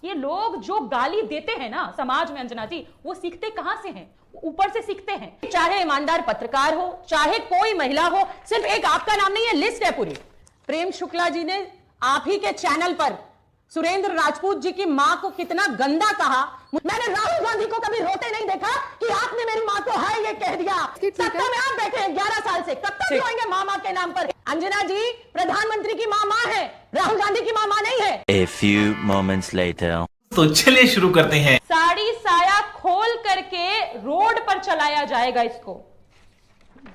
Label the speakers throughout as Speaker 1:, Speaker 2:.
Speaker 1: ये लोग जो गाली देते हैं ना समाज में अंजना जी, वो सीखते कहां से हैं? ऊपर से सीखते हैं। चाहे ईमानदार पत्रकार हो, चाहे कोई महिला हो, सिर्फ एक आपका नाम नहीं है, लिस्ट है पूरी। प्रेम शुक्ला जी ने आप ही के चैनल पर सुरेंद्र राजपूत जी की मां को कितना गंदा कहा। मैंने राहुल गांधी को कभी रोते नहीं देखा कि आपने मेरी मां को है ये कह दिया। सत्ता में आप बैठे हैं 11 साल से, कब तक रोएंगे मां के नाम पर? अंजना जी, प्रधानमंत्री की मां है, राहुल गांधी की मां नहीं है।
Speaker 2: A few moments later.
Speaker 3: तो चलिए शुरू करते हैं।
Speaker 1: साड़ी साया खोल करके रोड पर चलाया जाएगा इसको,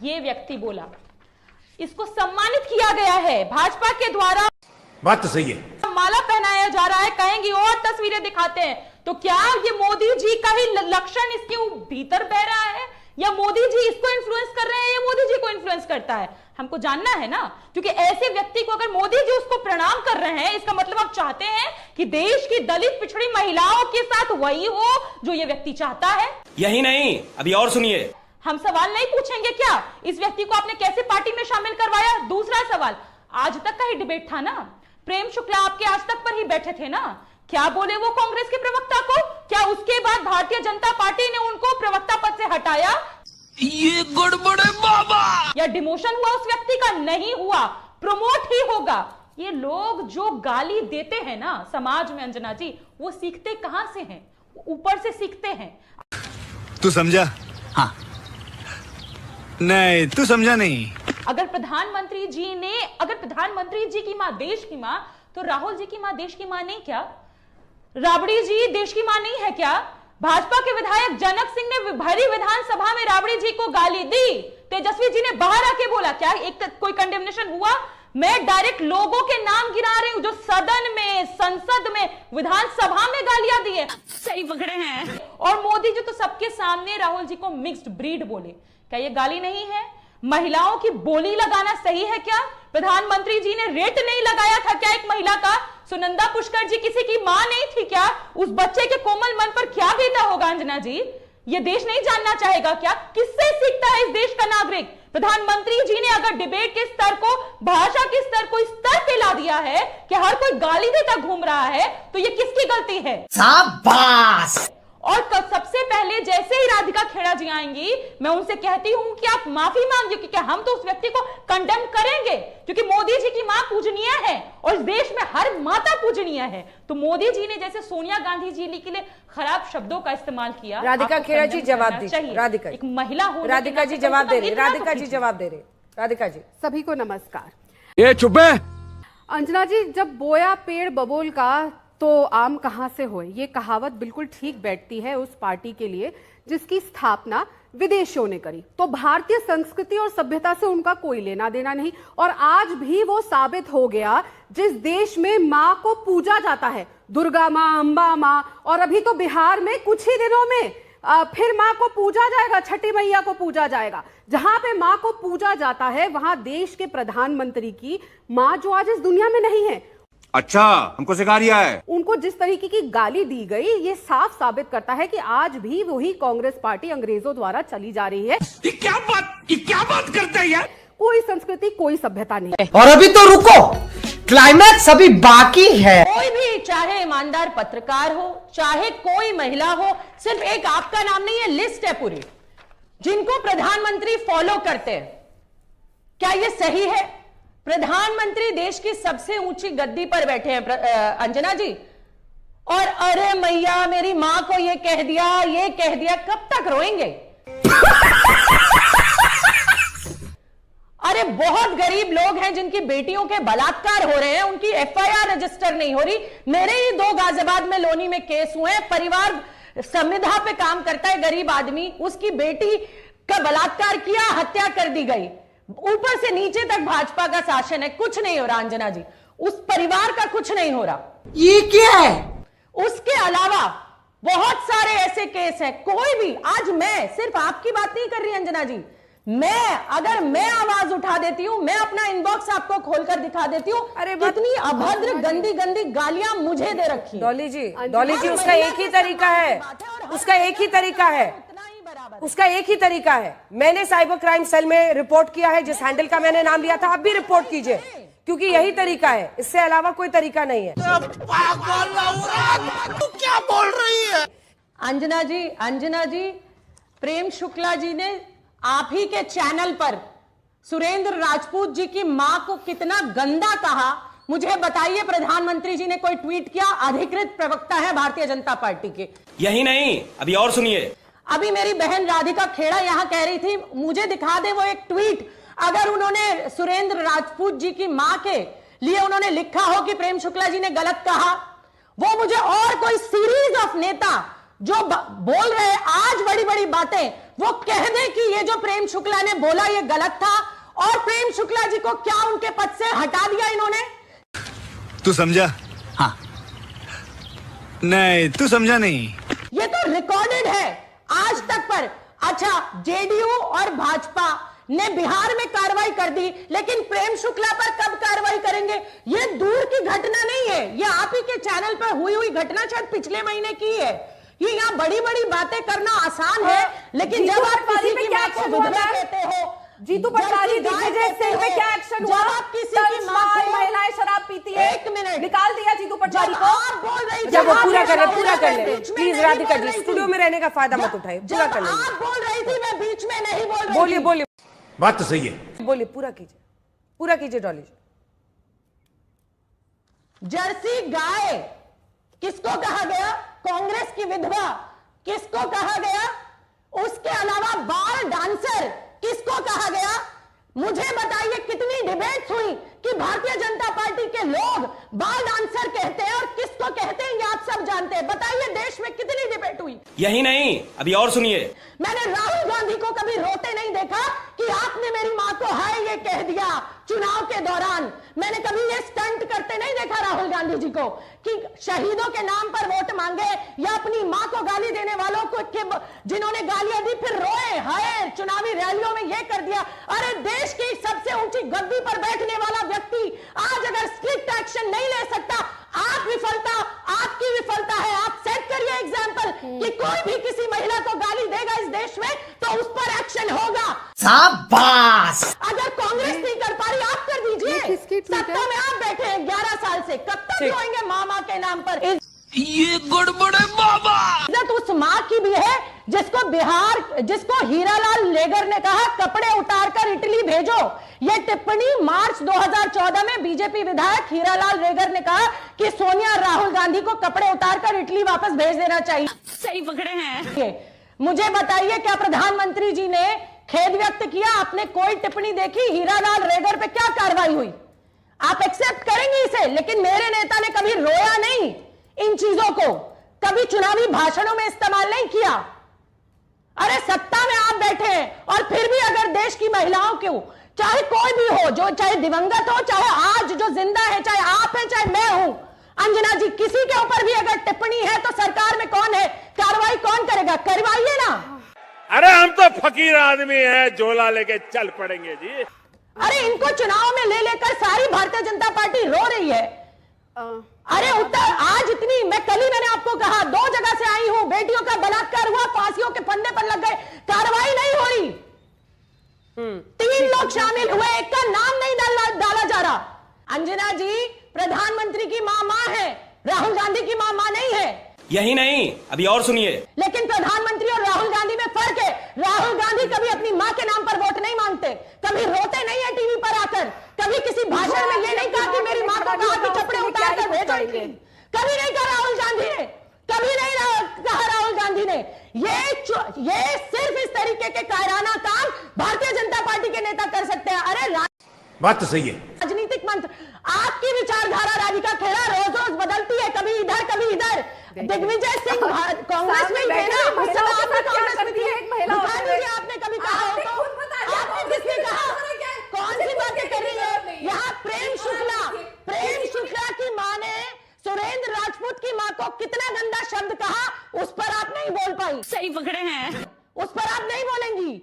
Speaker 1: ये व्यक्ति बोला। इसको सम्मानित किया गया है भाजपा के द्वारा।
Speaker 4: बात तो सही है।
Speaker 1: माला पहनाया जा रहा है, कहेंगी और तस्वीरें दिखाते हैं। तो क्या ये मोदी जी का ही लक्षण इसके भीतर बह रहा है, या मोदी जी इसको इन्फ्लुएंस कर रहे हैं, या मोदी जी को इन्फ्लुएंस करता है? हमको जानना है ना, क्योंकि ऐसे व्यक्ति को अगर मोदी जी उसको प्रणाम कर रहे हैं, इसका मतलब आप चाहते हैं कि देश की दलित पिछड़ी महिलाओं के साथ वही हो जो ये व्यक्ति चाहता है।
Speaker 5: यही नहीं, अभी और सुनिए।
Speaker 1: हम सवाल नहीं पूछेंगे क्या इस व्यक्ति को आपने कैसे पार्टी में शामिल करवाया? दूसरा सवाल, आज तक का ही डिबेट था ना, प्रेम शुक्ला आपके आज तक पर ही बैठे थे ना, क्या बोले वो कांग्रेस के प्रवक्ता को? क्या उसके बाद भारतीय जनता पार्टी ने उनको प्रवक्ता पद से हटाया?
Speaker 3: ये गड़बड़ है बाबा।
Speaker 1: या डिमोशन हुआ उस व्यक्ति का? नहीं हुआ, प्रमोट ही होगा। ये लोग जो गाली देते हैं ना समाज में अंजना जी, वो सीखते कहां से हैं? ऊपर से सीखते हैं।
Speaker 4: तू समझा?
Speaker 3: हाँ।
Speaker 4: नहीं, तू समझा नहीं।
Speaker 1: अगर प्रधानमंत्री जी की मां देश की मां, तो राहुल जी की मां देश की मां नहीं क्या? राबड़ी जी देश की मां नहीं है क्या? भाजपा के विधायक जनक सिंह ने भरी विधानसभा में राबड़ी जी को गाली दी, तेजस्वी जी ने बाहर आके बोला। क्या कोई कंडेमनेशन हुआ? मैं डायरेक्ट लोगों के नाम गिरा रही हूं जो सदन में, संसद में, विधानसभा में गालियां दी है।
Speaker 6: सही पकड़े हैं।
Speaker 1: और मोदी जी तो सबके सामने राहुल जी को मिक्स्ड ब्रीड बोले। क्या ये गाली नहीं है? महिलाओं की बोली लगाना सही है क्या? प्रधानमंत्री जी ने रेट नहीं लगाया था क्या एक महिला का? सुनंदा पुष्कर जी किसी की मां नहीं थी क्या? उस बच्चे के कोमल मन पर क्या बीता होगा अंजना जी? ये देश नहीं जानना चाहेगा क्या? किससे सीखता है इस देश का नागरिक? प्रधानमंत्री जी ने अगर डिबेट के स्तर को, भाषा के स्तर को इस स्तर पे ला दिया है कि हर कोई गाली देता घूम रहा है, तो ये किसकी गलती है?
Speaker 3: शाबाश।
Speaker 1: और सबसे पहले जैसे ही राधिका खेड़ा जी आएंगी, मैं उनसे कहती हूं कि आप माफी मांगिए, क्योंकि हम तो उस व्यक्ति को कंडेम करेंगे, क्योंकि मोदी जी की मां पूजनीय है और इस देश में हर माता पूजनीय है। तो मोदी जी ने जैसे सोनिया गांधी जी के लिए खराब शब्दों का इस्तेमाल किया,
Speaker 7: राधिका खेड़ा जी जवाब दीजिए। राधिका,
Speaker 1: एक महिला हो,
Speaker 7: राधिका जी जवाब दे रही, राधिका जी जवाब दे रही। राधिका जी।
Speaker 8: सभी को नमस्कार।
Speaker 4: ये चुप है।
Speaker 8: अंजना जी, जब बोया पेड़ बबूल का तो आम कहां से होए, ये कहावत बिल्कुल ठीक बैठती है उस पार्टी के लिए जिसकी स्थापना विदेशियों ने करी। तो भारतीय संस्कृति और सभ्यता से उनका कोई लेना देना नहीं, और आज भी वो साबित हो गया। जिस देश में मां को पूजा जाता है, दुर्गा मां, अंबा मां, और अभी तो बिहार में कुछ ही दिनों में फिर मां को पूजा जाएगा, छठी मैया को पूजा जाएगा। जहां पे मां को पूजा जाता है वहां देश के प्रधानमंत्री की मां, जो आज इस दुनिया में नहीं है,
Speaker 4: अच्छा, हमको सिखा रिया है।
Speaker 8: उनको जिस तरीके की गाली दी गई, ये साफ साबित करता है कि आज भी वही कांग्रेस पार्टी अंग्रेजों द्वारा चली जा रही है।
Speaker 3: ये क्या बात करते हैं यार?
Speaker 8: कोई संस्कृति, कोई सभ्यता नहीं।
Speaker 7: और अभी तो रुको, क्लाइमैक्स अभी बाकी है।
Speaker 1: कोई भी, चाहे ईमानदार पत्रकार हो, चाहे कोई महिला हो, सिर्फ एक आपका नाम नहीं है, लिस्ट है पूरी, जिनको प्रधानमंत्री फॉलो करते हैं। क्या ये सही है? प्रधानमंत्री देश की सबसे ऊंची गद्दी पर बैठे हैं अंजना जी, और अरे मैया मेरी मां को ये कह दिया, कब तक रोएंगे? अरे बहुत गरीब लोग हैं जिनकी बेटियों के बलात्कार हो रहे हैं, उनकी एफआईआर रजिस्टर नहीं हो रही। मेरे ही 2 गाजियाबाद में लोनी में केस हुए हैं। परिवार संविधा पे काम करता है, गरीब आदमी, उसकी बेटी का बलात्कार किया, हत्या कर दी गई। ऊपर से नीचे तक भाजपा का शासन है, कुछ नहीं हो रहा अंजना जी, उस परिवार का कुछ नहीं हो रहा।
Speaker 7: ये क्या है?
Speaker 1: उसके अलावा बहुत सारे ऐसे केस हैं। कोई भी, आज मैं सिर्फ आपकी बात नहीं कर रही अंजना जी, अगर मैं आवाज उठा देती हूं, मैं अपना इनबॉक्स आपको खोलकर दिखा देती हूं,
Speaker 8: अरे
Speaker 1: कितनी अभद्र गंदी गंदी गालियां मुझे दे रखी।
Speaker 7: डॉली जी, उसका एक ही तरीका है, उसका एक ही तरीका है।
Speaker 6: उसका एक ही तरीका है। मैंने साइबर क्राइम सेल में रिपोर्ट किया है, जिस हैंडल का मैंने नाम लिया था, आप भी रिपोर्ट कीजिए, क्योंकि यही तरीका है, इससे अलावा कोई तरीका नहीं है।
Speaker 3: तू क्या बोल रही है?
Speaker 1: अंजना जी, प्रेम शुक्ला जी ने आप ही के चैनल पर सुरेंद्र राजपूत जी की मां को कितना गंदा कहा, मुझे बताइए। प्रधानमंत्री जी ने कोई ट्वीट किया? अधिकृत प्रवक्ता है भारतीय जनता पार्टी के।
Speaker 5: यही नहीं, अभी और सुनिए।
Speaker 1: अभी मेरी बहन राधिका खेड़ा यहां कह रही थी, मुझे दिखा दे वो एक ट्वीट, अगर उन्होंने सुरेंद्र राजपूत जी की मां के लिए उन्होंने लिखा हो कि प्रेम शुक्ला जी ने गलत कहा, वो मुझे और कोई सीरीज ऑफ नेता जो बोल रहे हैं आज बड़ी बड़ी बातें, वो कह दें कि ये जो प्रेम शुक्ला ने बोला ये गलत था, और प्रेम शुक्ला जी को क्या उनके पद से हटा दिया इन्होंने?
Speaker 4: तू समझा?
Speaker 3: हाँ।
Speaker 4: नहीं, तू समझा नहीं।
Speaker 1: ये तो रिकॉर्डेड है आज तक पर। अच्छा, जेडीयू और भाजपा ने बिहार में कार्रवाई कर दी, लेकिन प्रेम शुक्ला पर कब कार्रवाई करेंगे? ये दूर की घटना नहीं है, ये आप ही के चैनल पर हुई घटना शायद पिछले महीने की है। ये यहाँ बड़ी बड़ी बातें करना आसान है, लेकिन जब आप किसी की मां को विधवा कहते हो,
Speaker 6: जीतू पटवारी दिग्विजय सिंह पे क्या एक्शन हुआ?
Speaker 1: जब आप किसी की मां को,
Speaker 6: महिलाएं शराब पीती है,
Speaker 1: एक मिनट,
Speaker 6: निकाल दिया जीतू पटवारी को।
Speaker 1: आप बोल रही,
Speaker 6: जब वो पूरा कर ले प्लीज राधिका जी, स्टूडियो में रहने का फायदा मत उठाए, पूरा कर ले।
Speaker 1: आप बोल रही थी, मैं बीच में नहीं बोल रही।
Speaker 6: बोलिए
Speaker 4: बात तो सही है।
Speaker 6: बोलिए, पूरा कीजिए डॉली जी।
Speaker 1: जर्सी गाय किसको कहा गया? कांग्रेस की विधवा किसको कहा गया? उसके अलावा बाल डांसर किसको कहा गया? मुझे बताइए कितनी डिबेट्स हुई कि भारतीय जनता पार्टी के लोग बाल डांसर कहते हैं और किसको कहते हैं, ये आप सब जानते हैं। बताइए देश में कितनी डिबेट हुई?
Speaker 5: यही नहीं, अभी और सुनिए।
Speaker 1: मैंने राहुल गांधी को कभी रोते नहीं देखा कि आपने मेरी मां को हाय ये कह दिया चुनाव के दौरान। मैंने कभी ये स्टंट करते नहीं देखा राहुल गांधी जी को कि शहीदों के नाम पर वोट मांगे या अपनी मां को गाली देने वालों को जिन्होंने गालियां दी फिर रोए हाय चुनावी रैलियों में ये कर दिया। अरे देश की सबसे ऊंची गद्दी पर बैठने वाला व्यक्ति आज अगर स्ट्रिक्ट एक्शन नहीं ले सकता, आपकी विफलता है। आप सेट करिए एग्जांपल कि कोई भी किसी महिला को गाली देगा इस देश में तो उस पर एक्शन होगा।
Speaker 3: शाबाश।
Speaker 1: अगर कांग्रेस नहीं कर पा रही, आप कर दीजिए। सत्ता में आप बैठे हैं 11 साल से, कब तक रोएंगे मामा के नाम पर?
Speaker 3: ये गड़बड़ है बाबा।
Speaker 1: इज्जत उस माँ की भी है जिसको हीरालाल लेगर ने कहा कपड़े उतारकर इटली भेजो। यह टिप्पणी मार्च 2014 में बीजेपी विधायक हीरालाल लेगर ने कहा कि सोनिया और राहुल गांधी को कपड़े उतारकर इटली वापस भेज देना चाहिए।
Speaker 9: सही पकड़े हैं।
Speaker 1: मुझे बताइए क्या प्रधानमंत्री जी ने खेद व्यक्त किया? आपने कोई टिप्पणी देखी? हीरालाल लेगर पे क्या कार्रवाई हुई? आप एक्सेप्ट करेंगे इसे? लेकिन मेरे नेता ने कभी रोया नहीं इन चीजों को, कभी चुनावी भाषणों में इस्तेमाल नहीं किया। अरे सत्ता में आप बैठे हैं और फिर भी अगर देश की महिलाओं को, चाहे कोई भी हो, जो चाहे दिवंगत हो, चाहे आज जो जिंदा है, चाहे आप हैं चाहे मैं हूं, अंजना जी, किसी के ऊपर भी अगर टिप्पणी है तो सरकार में कौन है? कार्रवाई कौन करेगा? करवाइए ना।
Speaker 10: अरे हम तो फकीर आदमी हैं, झोला लेके चल पड़ेंगे जी।
Speaker 1: अरे इनको चुनाव में ले लेकर सारी भारतीय जनता पार्टी रो रही है। अरे उत्तर आज इतनी, मैंने आपको कहा 2 जगह से आई हूं, बेटियों का बलात्कार हुआ, फांसियों के फंदे पर लग गए, कार्रवाई नहीं हो रही। 3 लोग शामिल हुए, एक का नाम नहीं डाला जा रहा। अंजना जी, प्रधानमंत्री की मां है, राहुल गांधी की मां नहीं है।
Speaker 5: यही नहीं, अभी और सुनिए।
Speaker 1: लेकिन प्रधानमंत्री और राहुल गांधी में फर्क है। राहुल गांधी कभी अपनी मां के नाम पर वोट नहीं मांगते, कभी रोते नहीं है टीवी पर आकर, कभी किसी भाषण में ये नहीं कहा कि मेरी मां को कहा कि कपड़े उतार कर भेजो। कभी नहीं कहा राहुल गांधी ने, कभी नहीं कहा राहुल गांधी ने। ये सिर्फ इस तरीके के कायराना काम भारतीय जनता पार्टी के नेता कर सकते हैं। अरे
Speaker 4: बात तो सही है।
Speaker 1: राजनीतिक मंत्र, आपकी विचारधारा राधिका खेड़ा रोज रोज बदलती है, कभी इधर कभी इधर। दिग्विजय सिंह कांग्रेस में ही थे ना, उस समय आपने कांग्रेस में थी। दिखा दीजिए आपने कभी कहा हो तो, आपको किसने कहा? कौन सी बातें कर रही है यहाँ? प्रेम शुक्ला की माँ ने सुरेंद्र राजपूत की माँ को कितना गंदा शब्द कहा, उस पर आप नहीं बोल पाई।
Speaker 9: सही पकड़े हैं।
Speaker 1: उस पर आप नहीं बोलेंगी,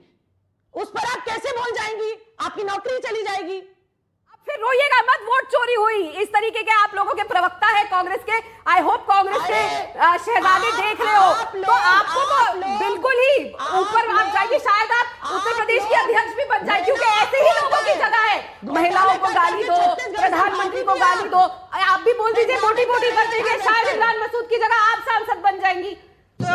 Speaker 1: उस पर आप कैसे बोल जाएंगी? आपकी नौकरी चली जाएगी।
Speaker 6: फिर रोइएगा मत, वोट चोरी हुई। इस तरीके के आप लोगों के प्रवक्ता है कांग्रेस के। आई होप कांग्रेस के
Speaker 8: शहजादे देख रहे हो तो आपको तो बिल्कुल ही ऊपर आप जाएंगे, शायद आप उत्तर प्रदेश के अध्यक्ष भी बन जाए, क्योंकि ऐसे ही लोगों की जगह है। महिलाओं को गाली दो, प्रधानमंत्री को गाली दो, आप भी बोल दीजिए मोटी मोटी कर देंगे, शायद इमरान मसूद की जगह आप सांसद बन जाएंगी।
Speaker 3: तू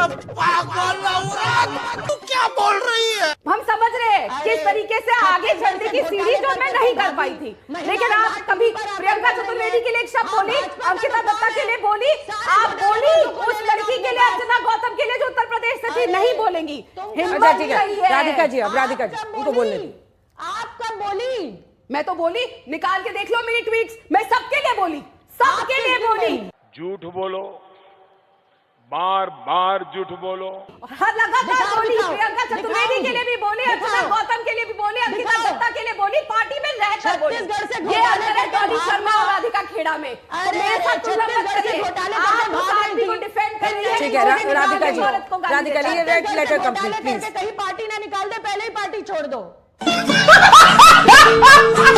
Speaker 3: क्या बोल रही है?
Speaker 8: हम समझ रहे हैं किस तरीके से आगे चलने की सीढ़ी जो मैं नहीं कर पाई थी, लेकिन आप कभी प्रियंका चतुर्वेदी के लिए एक शब्द बोली, अंकिता दत्ता के लिए बोली, आप बोली उस लड़की के लिए, अर्चना गौतम के लिए जो उत्तर प्रदेश से थी, नहीं बोलेंगी।
Speaker 6: अच्छा ठीक है राधिका जी, अब राधिका जी उनको बोलने दी।
Speaker 1: आप कब बोली?
Speaker 8: मैं तो बोली, निकाल के देख लो मेरी ट्वीट्स, मैं सबके लिए बोली, सबके लिए बोली।
Speaker 10: झूठ बोलो, बार बार झूठ बोलो।
Speaker 8: हर लगातार बोली, प्रियंका चतुर्वेदी के लिए भी बोली, अर्चना गौतम के लिए भी बोली, अंकिता दत्ता के लिए बोली, पार्टी में रहकर बोली। ये अंतर है गौरी शर्मा और राधिका खेड़ा में। तो मेरे साथ तुलना मत करिए, आप उस आदमी को डिफेंड कर रही है।
Speaker 6: ठीक है Radhika ji, Radhika ji, red letter complete please.
Speaker 1: कहीं पार्टी ना निकाल दे, पहले ही पार्टी छोड़ दो।